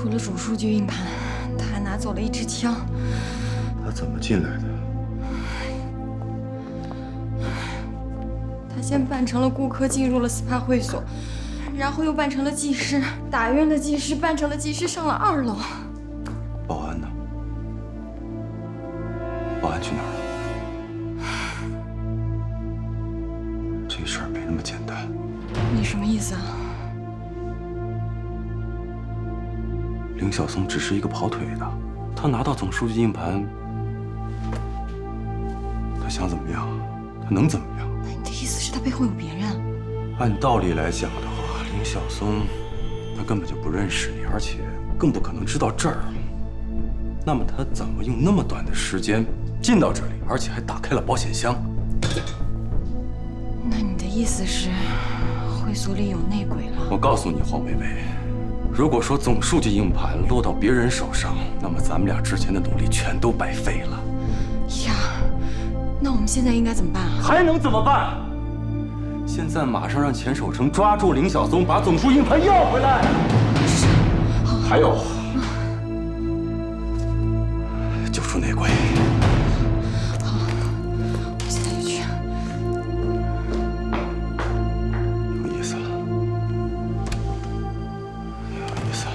除了主数据硬盘，他还拿走了一支枪。他怎么进来的？他先扮成了顾客进入了 SPA 会所，然后又扮成了技师，打晕了技师，扮成了技师上了2楼。保安呢？保安去哪儿了？这事儿没那么简单。你什么意思啊？林晓松只是一个跑腿的，他拿到总数据硬盘，他想怎么样，他能怎么样？那你的意思是他背后有别人？按道理来讲的话，林晓松他根本就不认识你，而且更不可能知道这儿。那么他怎么用那么短的时间进到这里，而且还打开了保险箱？那你的意思是，会所里有内鬼了？我告诉你，黄薇薇，如果说总数据硬盘落到别人手上，那么咱们俩之前的努力全都白费了。呀，那我们现在应该怎么办啊？还能怎么办？现在马上让钱守成抓住林晓松，把总数硬盘要回来。是。还有，救出内鬼。好，我现在就去。有意思了，有意思了。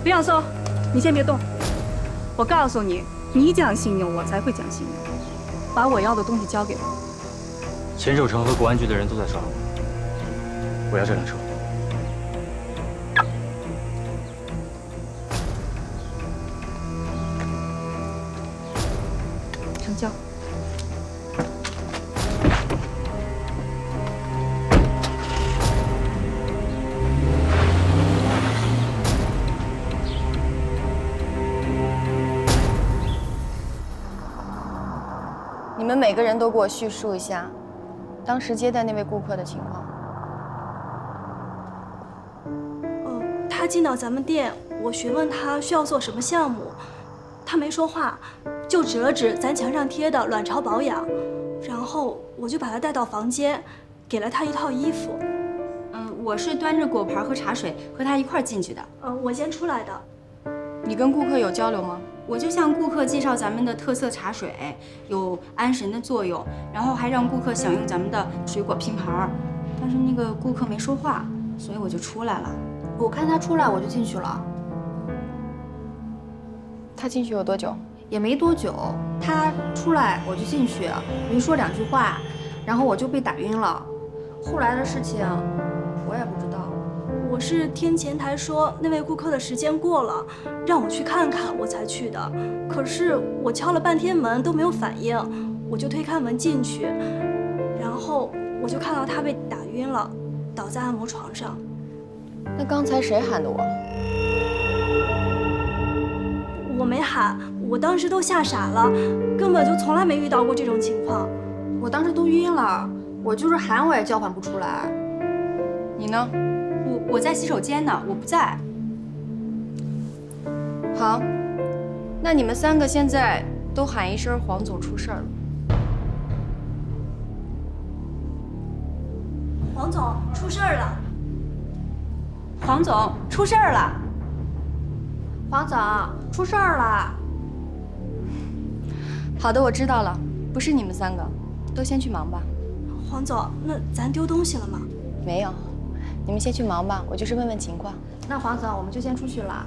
林晓松，你先别动。我告诉你，你讲信用，我才会讲信用。把我要的东西交给我。钱守成和国安局的人都在抓我，我要这辆车。成交。你们每个人都给我叙述一下，当时接待那位顾客的情况。他进到咱们店，我询问他需要做什么项目，他没说话，就指了指咱墙上贴的卵巢保养，然后我就把他带到房间，给了他一套衣服。我是端着果盘和茶水和他一块儿进去的。我先出来的。你跟顾客有交流吗？我就向顾客介绍咱们的特色茶水，有安神的作用，然后还让顾客享用咱们的水果拼盘。但是那个顾客没说话，所以我就出来了。我看他出来，我就进去了。他进去有多久？也没多久，他出来我就进去，没说2句话，然后我就被打晕了。后来的事情我也不知道。我是听前台说那位顾客的时间过了，让我去看看，我才去的。可是我敲了半天门都没有反应，我就推开门进去，然后我就看到他被打晕了，倒在按摩床上。那刚才谁喊的我？我没喊，我当时都吓傻了，根本就从来没遇到过这种情况。我当时都晕了，我就是喊我也叫唤不出来。你呢？我在洗手间呢，我不在。好，那你们3个现在都喊一声黄总出事儿了。黄总出事儿了！黄总出事儿了！黄总出事儿了！好的，我知道了，不是你们3个，都先去忙吧。黄总，那咱丢东西了吗？没有，你们先去忙吧，我就是问问情况。那黄总，我们就先出去了。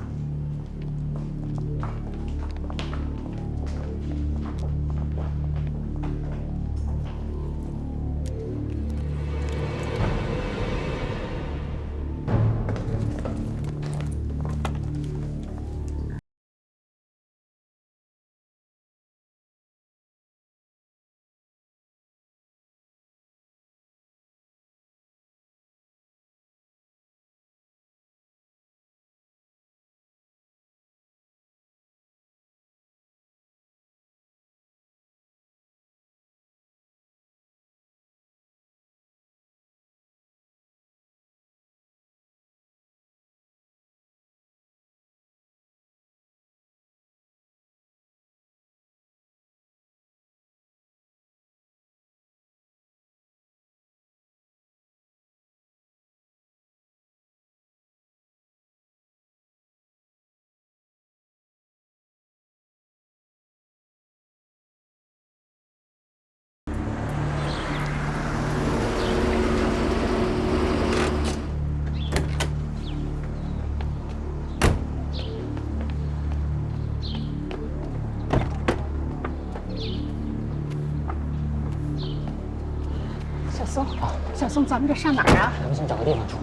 咱们这上哪儿啊？咱们先找个地方住。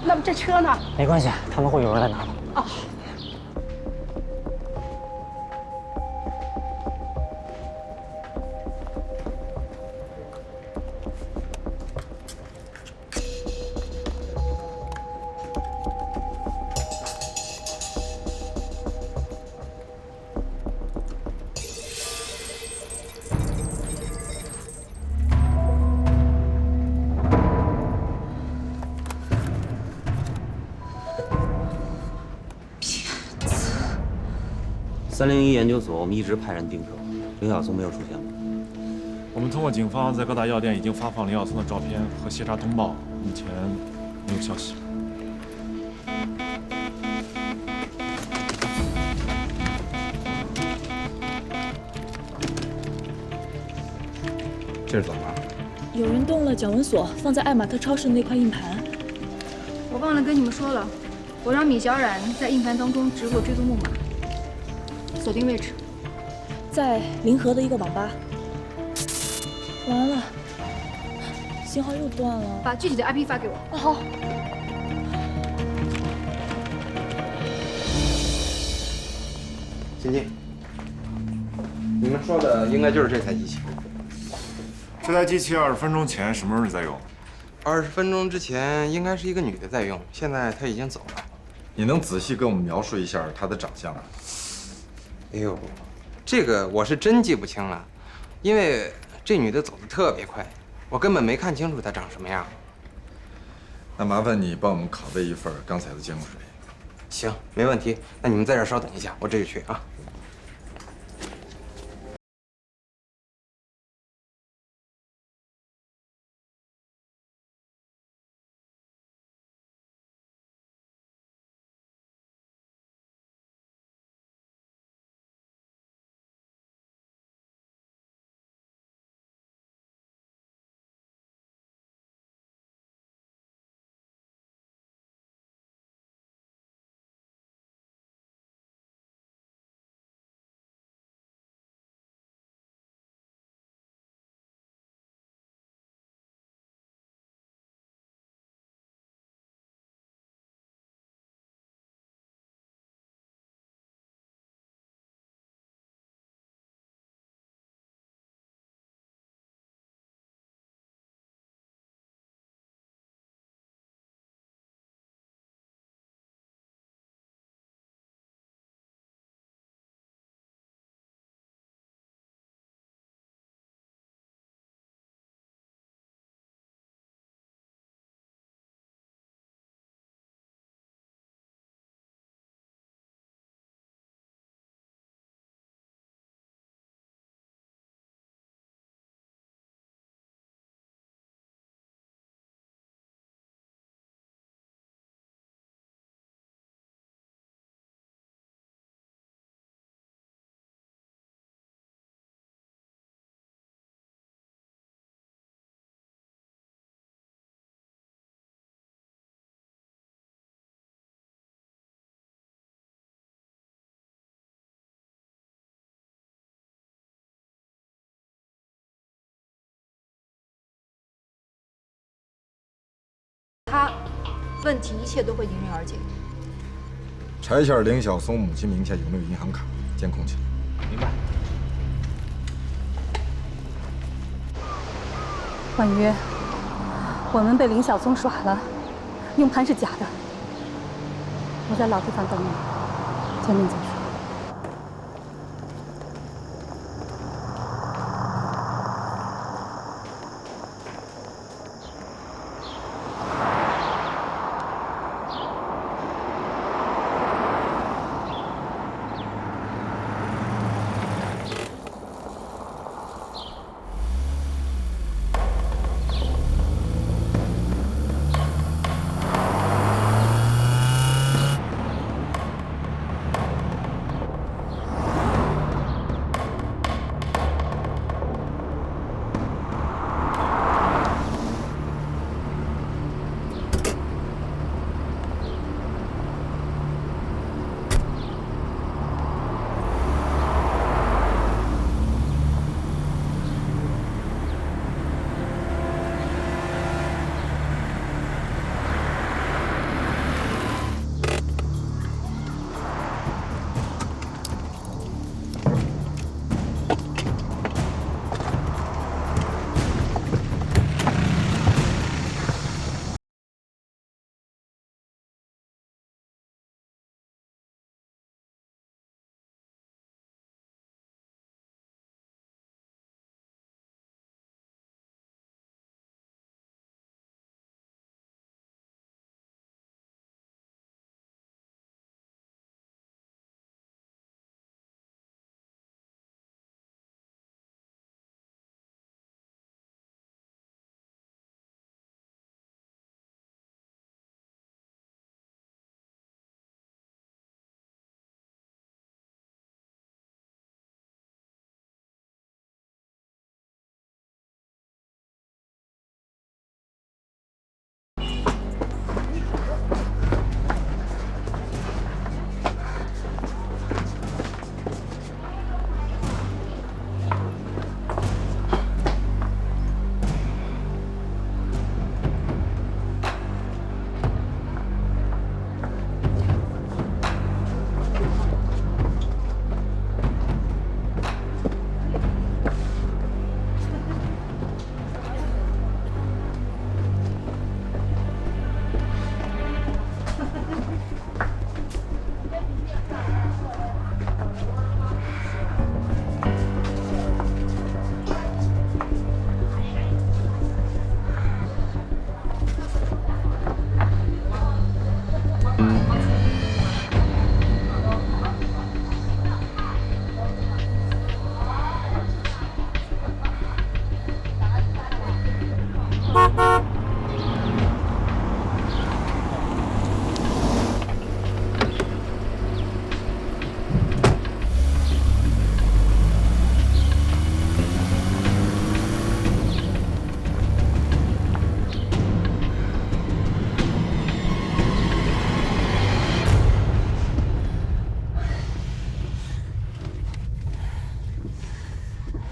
那么这车呢？没关系，他们会有人来拿的。哦。301研究所，我们一直派人盯着，林晓松没有出现吗？我们通过警方在各大药店已经发放林晓松的照片和协查通报，目前没有消息。这是怎么了？有人动了脚纹锁，放在爱玛特超市那块硬盘。我忘了跟你们说了，我让米小冉在硬盘当中植入追踪木马。锁定位置，在临河的一个网吧。完了，信号又断了。把具体的 IP 发给我。哦，好。晶晶，你们说的应该就是这台机器。这台机器20分钟前什么时候在用？20分钟之前应该是一个女的在用，现在她已经走了。你能仔细跟我们描述一下她的长相吗？哎呦，这个我是真记不清了，因为这女的走得特别快，我根本没看清楚她长什么样。那麻烦你帮我们拷贝一份刚才的监控视频。行，没问题。那你们在这儿稍等一下，我这就去啊。他，问题一切都会迎刃而解。查一下林晓松母亲名下有没有银行卡，监控起来。明白。婉约，我们被林晓松耍了，硬盘是假的。我在老地方等你，见面再说。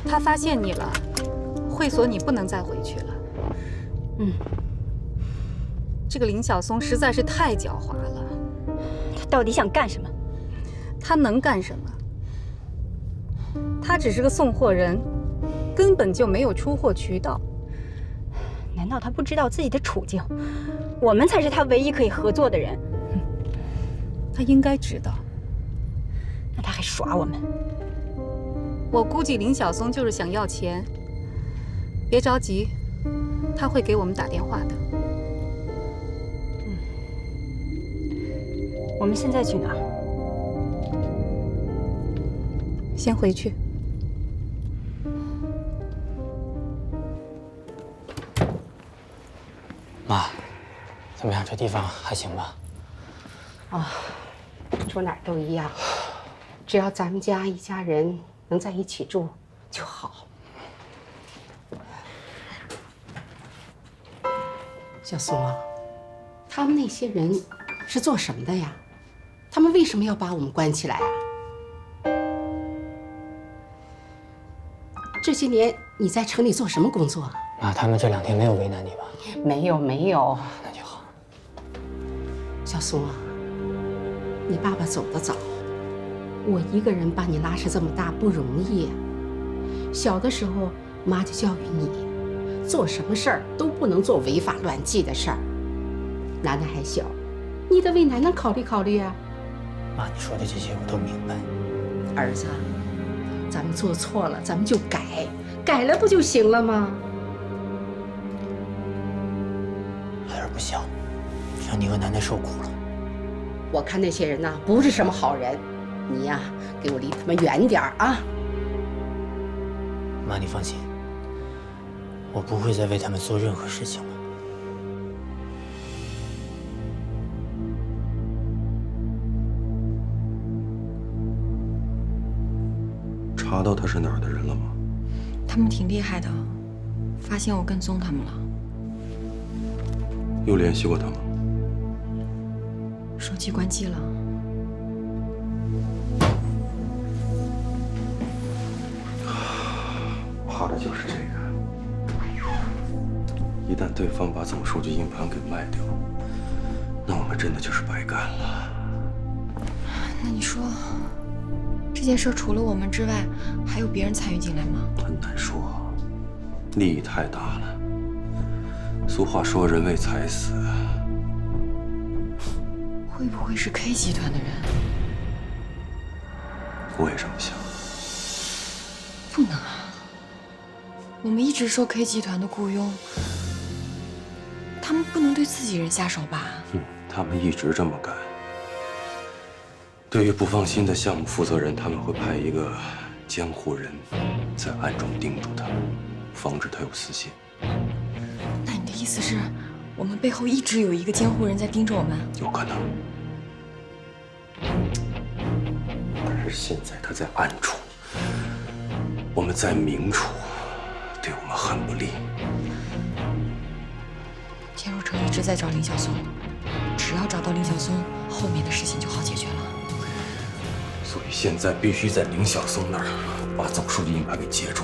他发现你了，会所你不能再回去了。这个林晓松实在是太狡猾了。他到底想干什么？他能干什么？他只是个送货人，根本就没有出货渠道。难道他不知道自己的处境？我们才是他唯一可以合作的人。他应该知道。那他还耍我们？我估计林晓松就是想要钱。别着急，他会给我们打电话的。我们现在去哪儿？先回去。妈，怎么样？这地方还行吧？啊，住哪儿都一样，只要咱们家一家人能在一起住就好。小松啊，他们那些人是做什么的呀？他们为什么要把我们关起来啊？这些年你在城里做什么工作？妈，他们这2天没有为难你吧？没有，没有。那就好。小松啊，你爸爸走得早，我一个人把你拉扯这么大不容易。小的时候，妈就教育你，做什么事儿都不能做违法乱纪的事儿。楠楠还小，你得为楠楠考虑考虑啊。妈，你说的这些我都明白。儿子，咱们做错了，咱们就改，改了不就行了吗？孩儿不小，让你和楠楠受苦了。我看那些人呐，不是什么好人，你呀，给我离他们远点儿啊！妈，你放心，我不会再为他们做任何事情了。查到他是哪儿的人了吗？他们挺厉害的，发现我跟踪他们了。有联系过他吗？手机关机了。怕的就是这个。一旦对方把总数据硬盘给卖掉，那我们真的就是白干了。那你说，这件事除了我们之外，还有别人参与进来吗？很难说，利益太大了。俗话说，人为财死。会不会是 K 集团的人？我也这么想。不能啊！我们一直受 K 集团的雇佣，他们不能对自己人下手吧？他们一直这么干。对于不放心的项目负责人，他们会派一个监护人在暗中盯住他，防止他有私心。那你的意思是，我们背后一直有一个监护人在盯着我们？有可能。但是现在他在暗处，我们在明处，对我们很不利。田若成一直在找林晓松，只要找到林晓松，后面的事情就好解决了。所以现在必须在林晓松那儿把总数据硬盘给接住，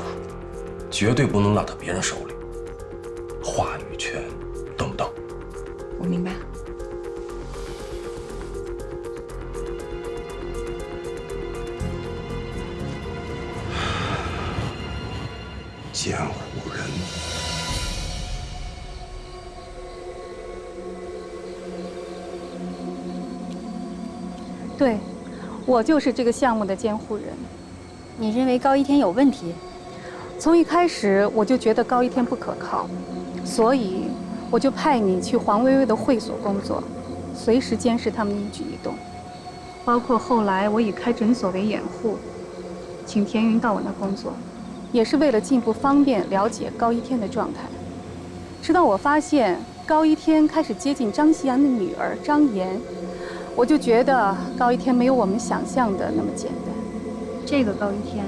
绝对不能落到别人手里。话语权，懂不懂？我明白。监护人。对，我就是这个项目的监护人。你认为高一天有问题？从一开始我就觉得高一天不可靠，所以我就派你去黄薇薇的会所工作。随时监视他们一举一动，包括后来我以开诊所为掩护，请田云到我那工作，也是为了进一步方便了解高一天的状态。直到我发现高一天开始接近张希安的女儿张妍，我就觉得高一天没有我们想象的那么简单。这个高一天，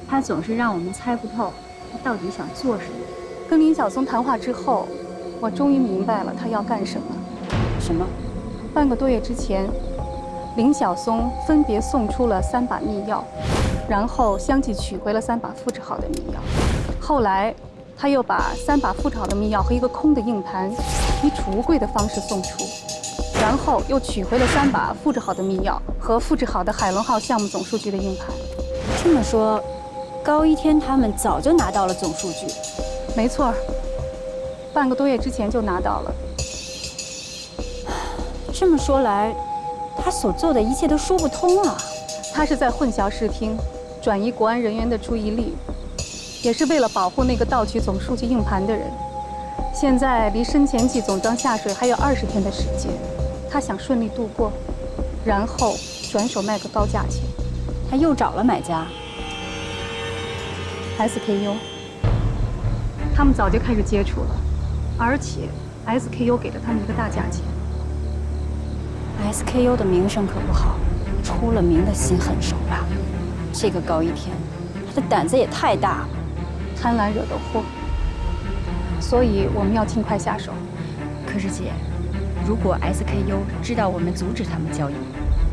他总是让我们猜不透他到底想做什么。跟林晓松谈话之后，我终于明白了他要干什么。什么？半个多月之前，林晓松分别送出了3把密钥，然后相继取回了3把复制好的密钥。后来，他又把3把复制好的密钥和一个空的硬盘，以储物柜的方式送出，然后又取回了3把复制好的密钥和复制好的海龙号项目总数据的硬盘。这么说，高一天他们早就拿到了总数据。没错，半个多月之前就拿到了。这么说来，他所做的一切都说不通啊！他是在混淆视听，转移国安人员的注意力，也是为了保护那个盗取总数据硬盘的人。现在离生前季总装下水还有20天的时间，他想顺利度过，然后转手卖个高价钱。他又找了买家。SKU， 他们早就开始接触了，而且 SKU 给了他们一个大价钱。SKU 的名声可不好，出了名的心狠手辣。这个高一天，他的胆子也太大了，贪婪惹的祸。所以我们要尽快下手。可是姐，如果 SKU 知道我们阻止他们交易，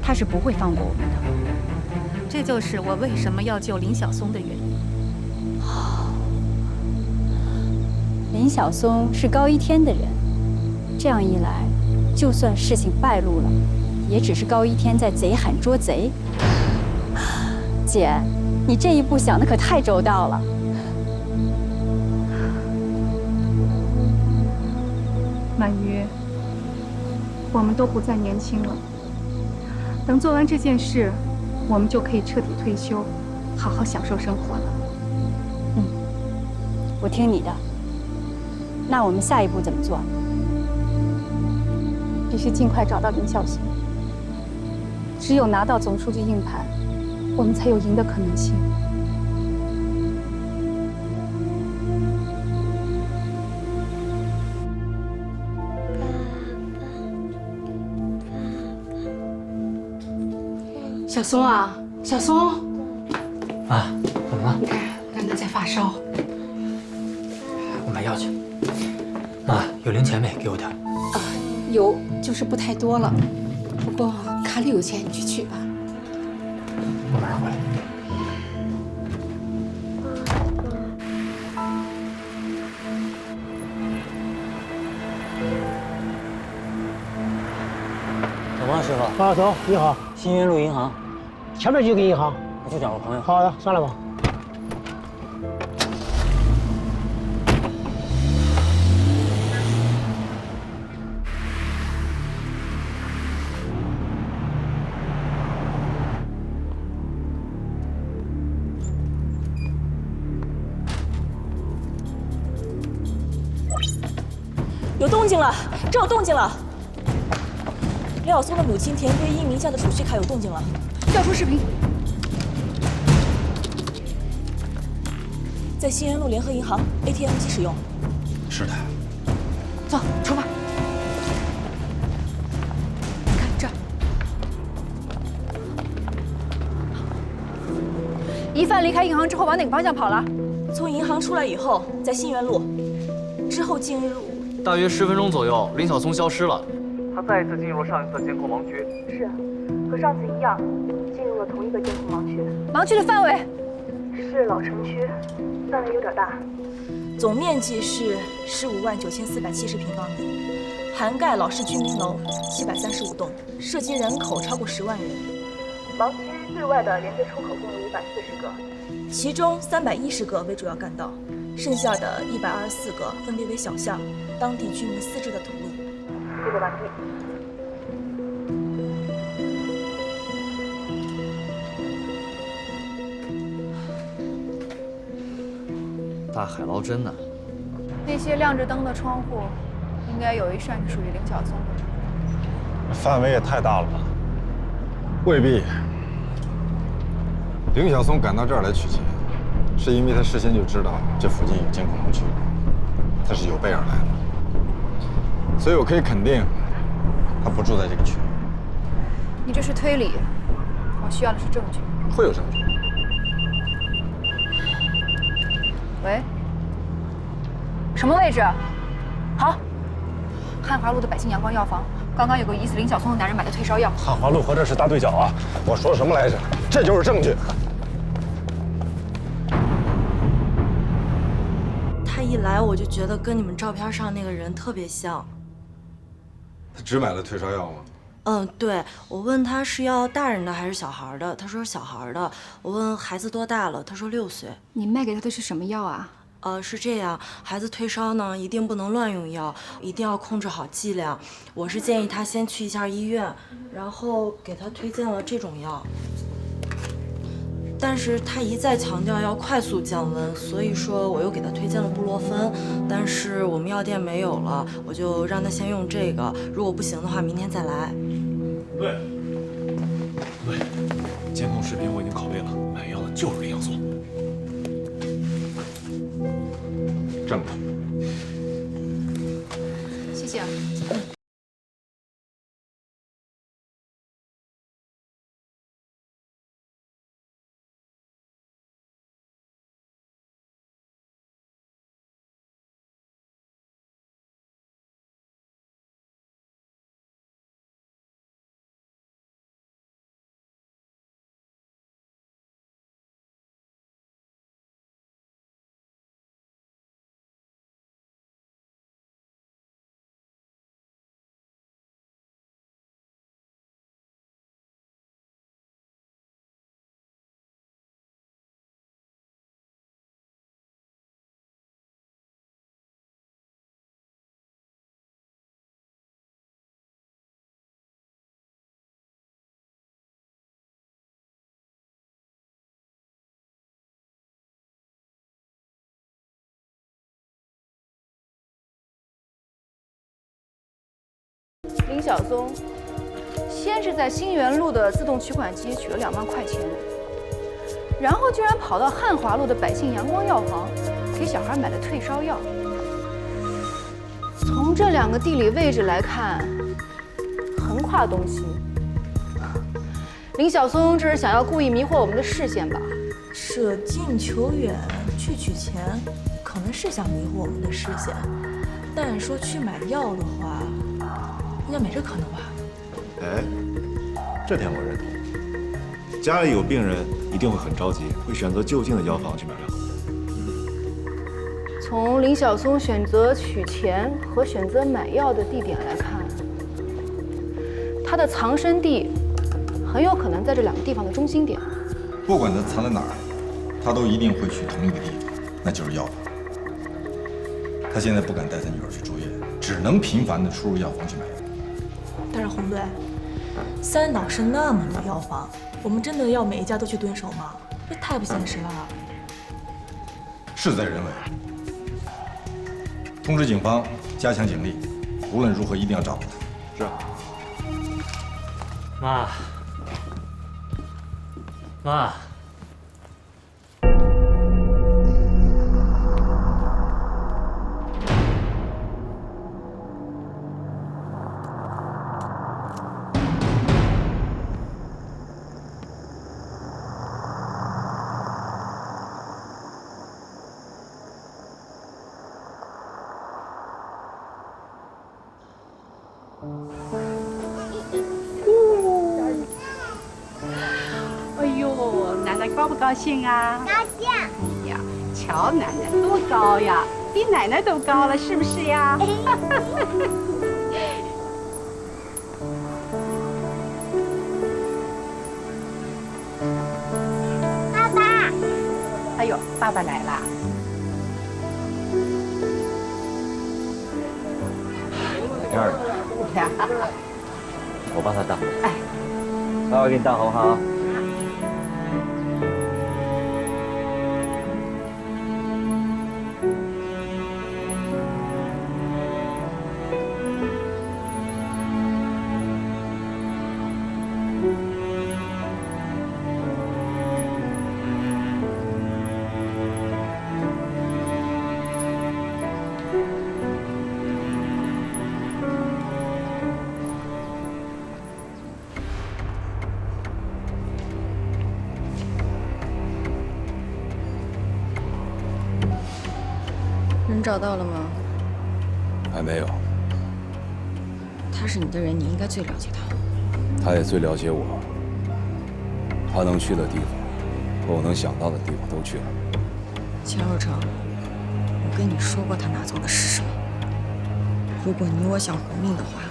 他是不会放过我们的。这就是我为什么要救林晓松的原因。林晓松是高一天的人，这样一来，就算事情败露了，也只是高一天在贼喊捉贼。姐，你这一步想的可太周到了。满瑜，我们都不再年轻了。等做完这件事，我们就可以彻底退休，好好享受生活了。我听你的。那我们下一步怎么做？必须尽快找到林晓松。只有拿到总数据硬盘，我们才有赢的可能性。小松啊，小松，啊，怎么了？你看，楠楠在发烧。我买药去。妈，有零钱没？给我点。啊，有，就是不太多了。不过卡里有钱，你去取吧。我马上回来。怎么了，师傅？啊，走，你好。新源路银行。前面就个银行。我去找个朋友。好的，上来吧。有动静了，这有动静了！刘晓松的母亲田飞一名下的储蓄卡有动静了，调出视频。在新源路联合银行 ATM 机使用。是的。走，出发。你看这儿，疑犯离开银行之后往哪个方向跑了？从银行出来以后，在新源路，之后进入。大约10分钟左右，林晓松消失了。他再一次进入上一次监控盲区。是，和上次一样，进入了同一个监控盲区。盲区的范围是老城区，范围有点大，总面积是159470平方米，涵盖老式居民楼735栋，涉及人口超过10万人。盲区对外的连接出口共有540个，其中310个为主要干道。剩下的124个分别为小巷，当地居民私置的土路。汇报完毕。大海捞针呢。那些亮着灯的窗户，应该有一扇是属于林晓松的。范围也太大了吧？未必。林晓松赶到这儿来取钱，是因为他事先就知道这附近有监控盲区，他是有备而来的。所以我可以肯定，他不住在这个区。你这是推理，我需要的是证据。会有证据。喂，什么位置？好，汉华路的百姓阳光药房，刚刚有个疑似林晓松的男人买的退烧药。汉华路和这是大对角啊！我说什么来着？这就是证据。他一来我就觉得跟你们照片上那个人特别像。他只买了退烧药吗？嗯，对，我问他是要大人的还是小孩的，他说小孩的。我问孩子多大了，他说6岁。你卖给他的是什么药啊？是这样，孩子退烧呢，一定不能乱用药，一定要控制好剂量。我是建议他先去一下医院，然后给他推荐了这种药。但是他一再强调要快速降温，所以说我又给他推荐了布洛芬，但是我们药店没有了，我就让他先用这个，如果不行的话，明天再来。对，监控视频我已经拷贝了，买药的就是林晓松。证据。谢谢啊。林晓松先是在新源路的自动取款机取了2万块钱，然后居然跑到汉华路的百姓阳光药房给小孩买了退烧药。从这2个地理位置来看，横跨东西，林晓松这是想要故意迷惑我们的视线吧？舍近求远去取钱，可能是想迷惑我们的视线，但说去买药的话，应该没这可能吧？哎，这点我认同。家里有病人一定会很着急，会选择就近的药房去买药。从林晓松选择取钱和选择买药的地点来看，他的藏身地很有可能在这2个地方的中心点。不管他藏在哪儿，他都一定会去同一个地方，那就是药房。他现在不敢带他女儿去住院，只能频繁地出入药房去买药。但是红队，三岛市那么多药房，我们真的要每一家都去蹲守吗？这太不现实了。事在人为。通知警方加强警力，无论如何一定要找到他。是。妈，妈。哎呦，奶奶高不高兴啊？高兴。哎呀，瞧奶奶多高呀，比奶奶都高了，是不是呀？爸爸。哎呦，爸爸来了。这儿，我帮他当。哎，爸爸给你当好不好？找到了吗？还没有。他是你的人，你应该最了解他。他也最了解我。他能去的地方，和我能想到的地方都去了。钱若成，我跟你说过他拿走的是什么。如果你我想活命的话，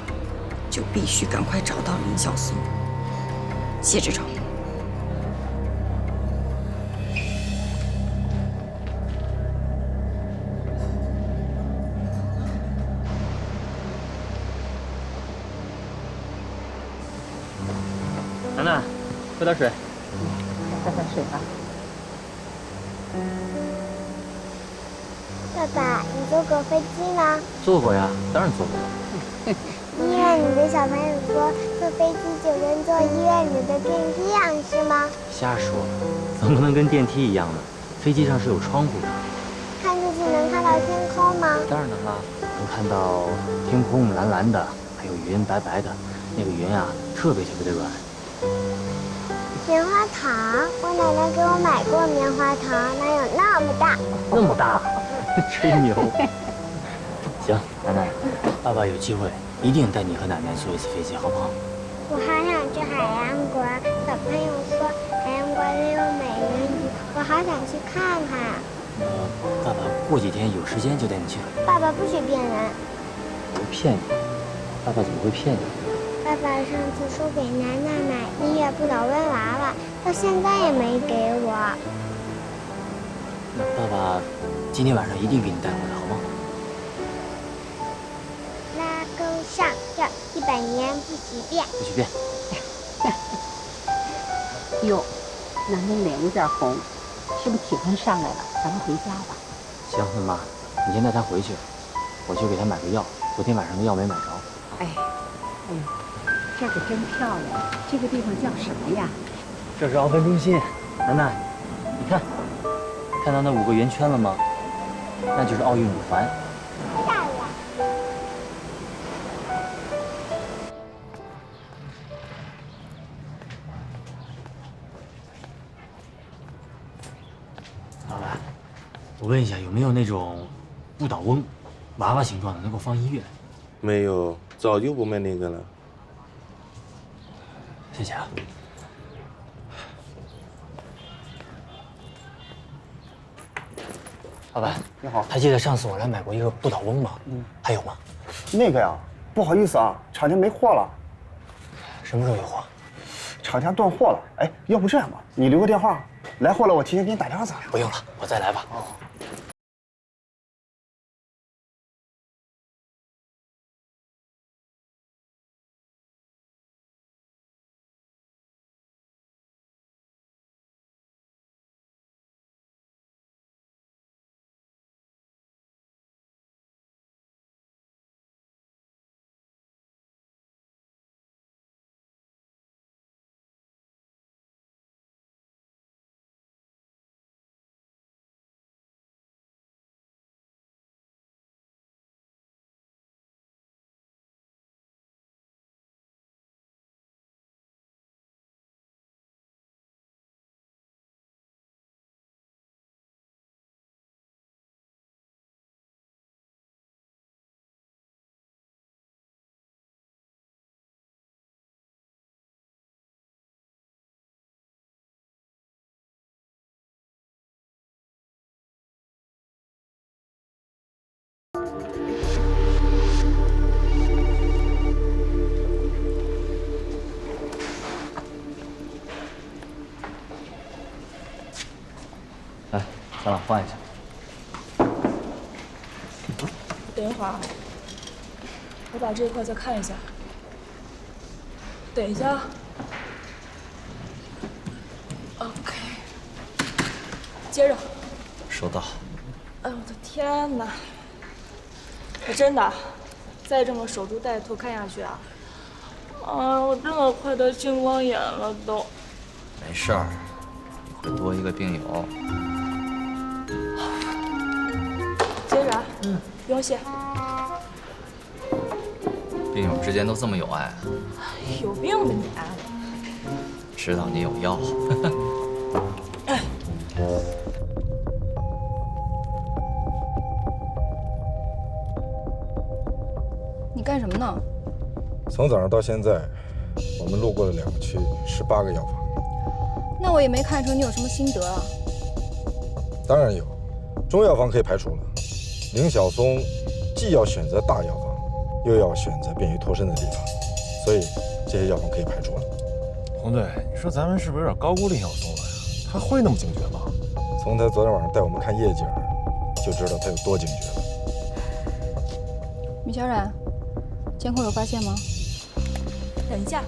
就必须赶快找到林小松。谢志成。楠楠，喝点水。喝点水吧。爸爸，你坐过飞机吗？坐过呀，当然坐过了。医院里的小朋友说，坐飞机就跟坐医院里的电梯一样，是吗？瞎说，怎么能跟电梯一样呢？飞机上是有窗户的。看出去能看到天空吗？当然能啦，能看到天空蓝蓝的，还有云白白的，那个云啊特别的软。棉花糖，我奶奶给我买过棉花糖，哪有那么大？那么大，吹牛。行，楠楠，爸爸有机会一定带你和奶奶坐一次飞机，好不好？我好想去海洋馆，小朋友说海洋馆里有美人鱼，我好想去看看。爸爸过几天有时间就带你去。爸爸不许骗人。我骗你？爸爸怎么会骗你？爸爸上次说给楠楠买音乐不倒翁娃娃，到现在也没给我。那爸爸今天晚上一定给你带回来，好吗？拉钩上吊，100年不许变。不许变。哟，楠楠脸有点红，是不是体温上来了？咱们回家吧。行，那妈，你先带他回去，我去给他买个药。昨天晚上的药没买着。哎，这个真漂亮，这个地方叫什么呀？这是奥vận中心。楠楠，你看，看到那5个圆圈了吗？那就是奥运5环。漂亮。老板，我问一下，有没有那种不倒翁，娃娃形状的，能够放音乐？没有，早就不卖那个了。谢谢啊。老板，你好，还记得上次我来买过一个不倒翁吗？还有吗？那个呀，不好意思啊，厂家没货了。什么时候有货？厂家断货了。哎，要不这样吧，你留个电话，来货了我提前给你打电话咋样？不用了，我再来吧。哦。来，咱俩换一下。等一会儿啊，我把这块再看一下。等一下。OK， 接着。收到。哎呦我的天哪！真的，再这么守株待兔看下去啊，我真的快得青光眼了都。没事儿，会多一个病友。接着啊，不用谢。病友之间都这么有爱，有病吧你！知道你有药。干什么呢？从早上到现在，我们路过了2个区，18个药房。那我也没看出你有什么心得啊。当然有，中药房可以排除了。林晓松既要选择大药房，又要选择便于脱身的地方，所以这些药房可以排除了。红队，你说咱们是不是有点高估林晓松了呀？他会那么警觉吗？从他昨天晚上带我们看夜景，就知道他有多警觉了。米小冉，监控有发现吗？等一下，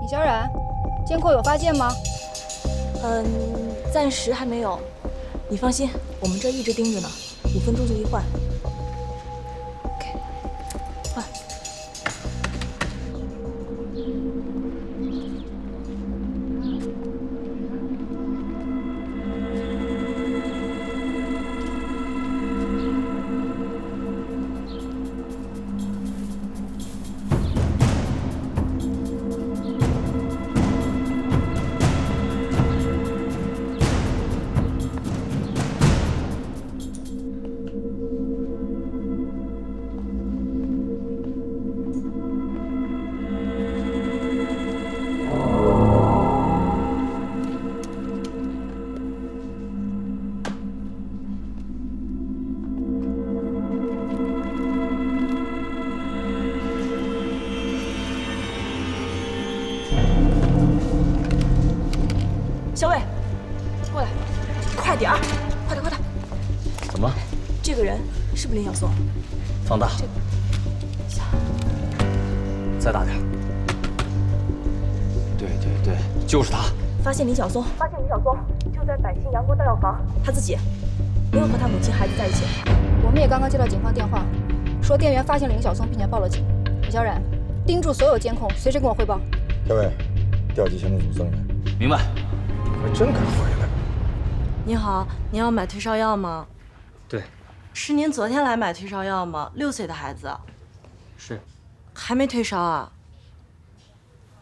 米小冉，监控有发现吗？暂时还没有。你放心，我们这一直盯着呢，5分钟就一换。OK， 换。小伟，过来，快点儿，快点，快点！怎么？这个人是不是林晓松？放大。再大点。对，就是他。发现林晓松，就在百姓阳光大药房，他自己没有和他母亲孩子在一起。我们也刚刚接到警方电话，说店员发现了林晓松，并且报了警。米小冉，盯住所有监控，随时跟我汇报。各位，调集行动组增援。明白。还真肯回来。你好，您要买退烧药吗？对。是您昨天来买退烧药吗？6岁的孩子。是。还没退烧啊？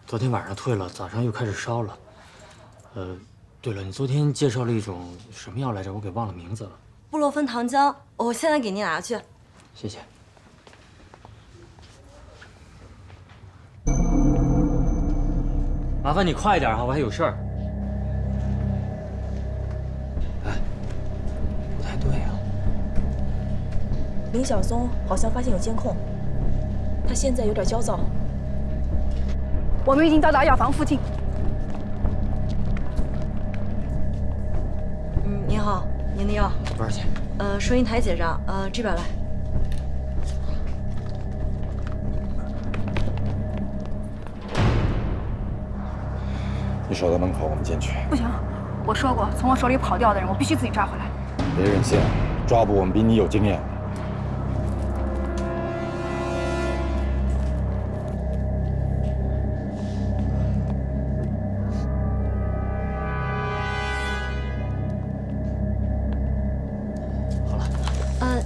昨天晚上退了，早上又开始烧了。对了，你昨天介绍了一种什么药来着？我给忘了名字了。布洛芬糖浆，我现在给您拿去。谢谢。麻烦你快一点哈，我还有事儿。哎，不太对呀。林晓松好像发现有监控，他现在有点焦躁。我们已经到达药房附近。你好，您的药多少钱？收银台结账。这边来。你守在门口，我们进去。不行，我说过，从我手里跑掉的人，我必须自己抓回来。别任性，抓捕我们比你有经验。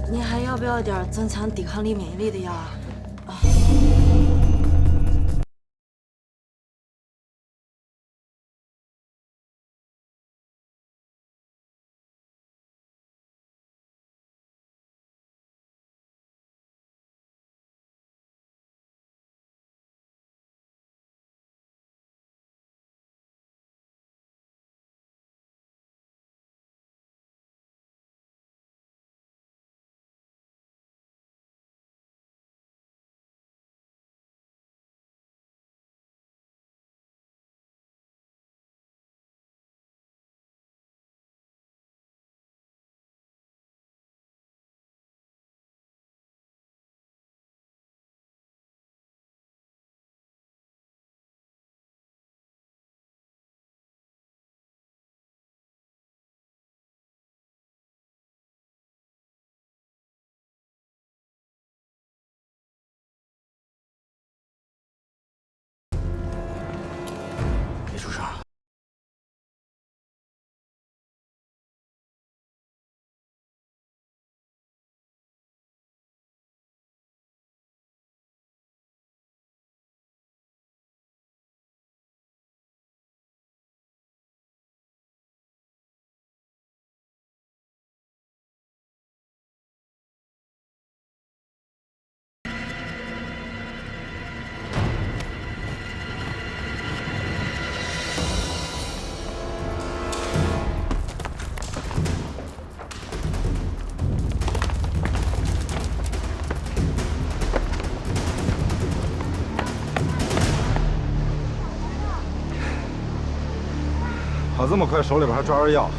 您还要不要点增强抵抗力、免疫力的药啊？跑这么快，手里边还抓着药，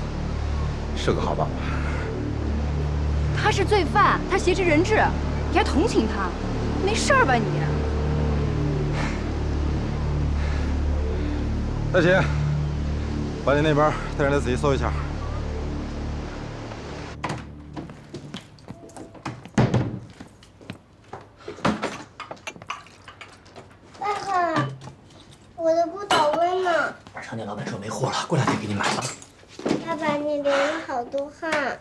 是个好爸爸。他是罪犯，他挟持人质，你还同情他？没事儿吧你？大姐，把你那边带人来仔细搜一下。爸爸，我的不倒翁呢？商店老板说没货了，过2天给你买了。爸爸，你流了好多汗。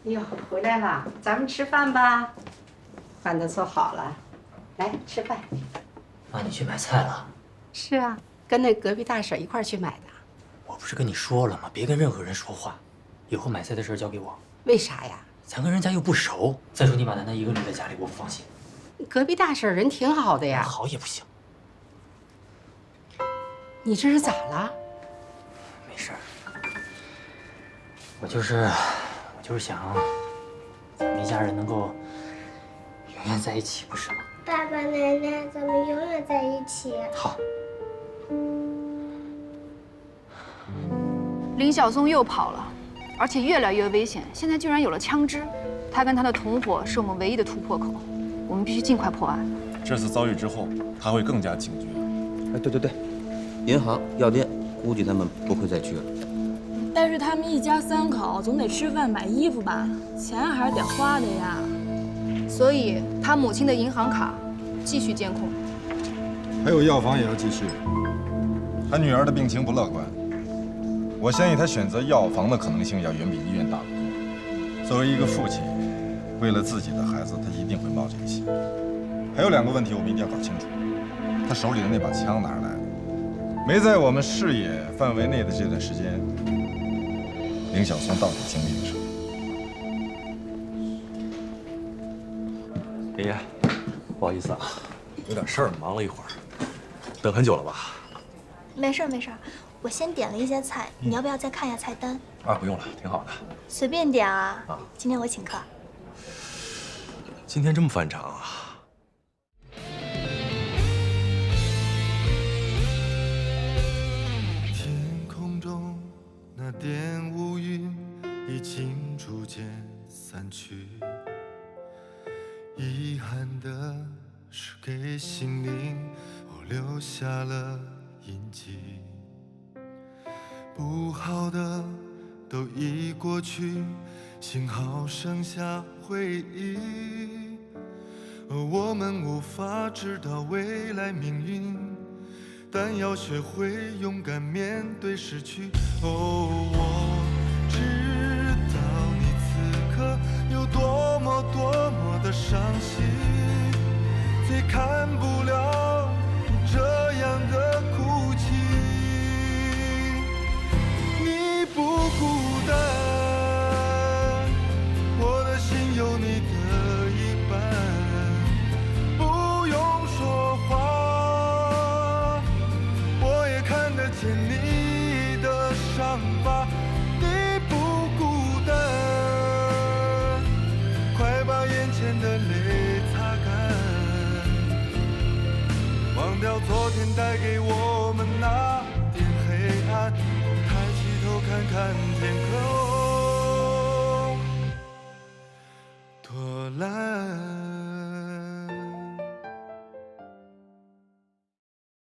哟，回来了，咱们吃饭吧。饭都做好了，来吃饭。妈，你去买菜了？是啊，跟那隔壁大婶一块儿去买的。我不是跟你说了吗？别跟任何人说话，以后买菜的事交给我。为啥呀？咱跟人家又不熟。再说你把楠楠一个留在家里，我不放心。隔壁大婶人挺好的呀。好也不行。你这是咋了？没事儿，我就是想，咱们一家人能够永远在一起，不是吗？爸爸、奶奶，咱们永远在一起。好。林晓松又跑了，而且越来越危险。现在居然有了枪支，他跟他的同伙是我们唯一的突破口，我们必须尽快破案。这次遭遇之后，他会更加警觉。哎，对，银行、药店，估计他们不会再去了。但是他们一家3口总得吃饭买衣服吧，钱还是得花的呀。所以他母亲的银行卡继续监控，还有药房也要继续。他女儿的病情不乐观，我相信他选择药房的可能性要远比医院大得多。作为一个父亲，为了自己的孩子，他一定会冒这个险。还有2个问题我们一定要搞清楚：他手里的那把枪哪儿来的？没在我们视野范围内的这段时间，林晓松到底经历了什么？林爷，不好意思啊，有点事儿，忙了一会儿，等很久了吧？没事，我先点了一些菜，你要不要再看一下菜单？啊，不用了，挺好的。随便点啊。今天我请客。今天这么反常啊？天空中那点乌云已经逐渐散去，遗憾的是给心灵我留下了印记，不好的都已过去，幸好剩下回忆。而我们无法知道未来命运，但要学会勇敢面对失去。哦，我知道你此刻有多么的伤心，最看不了你这样的哭泣。你不孤单，我的心有你的一半，不用说话，我也看得见你的伤疤。你不孤单，快把眼前的泪擦干，忘掉昨天带给我们那点黑暗，抬起头看看天空。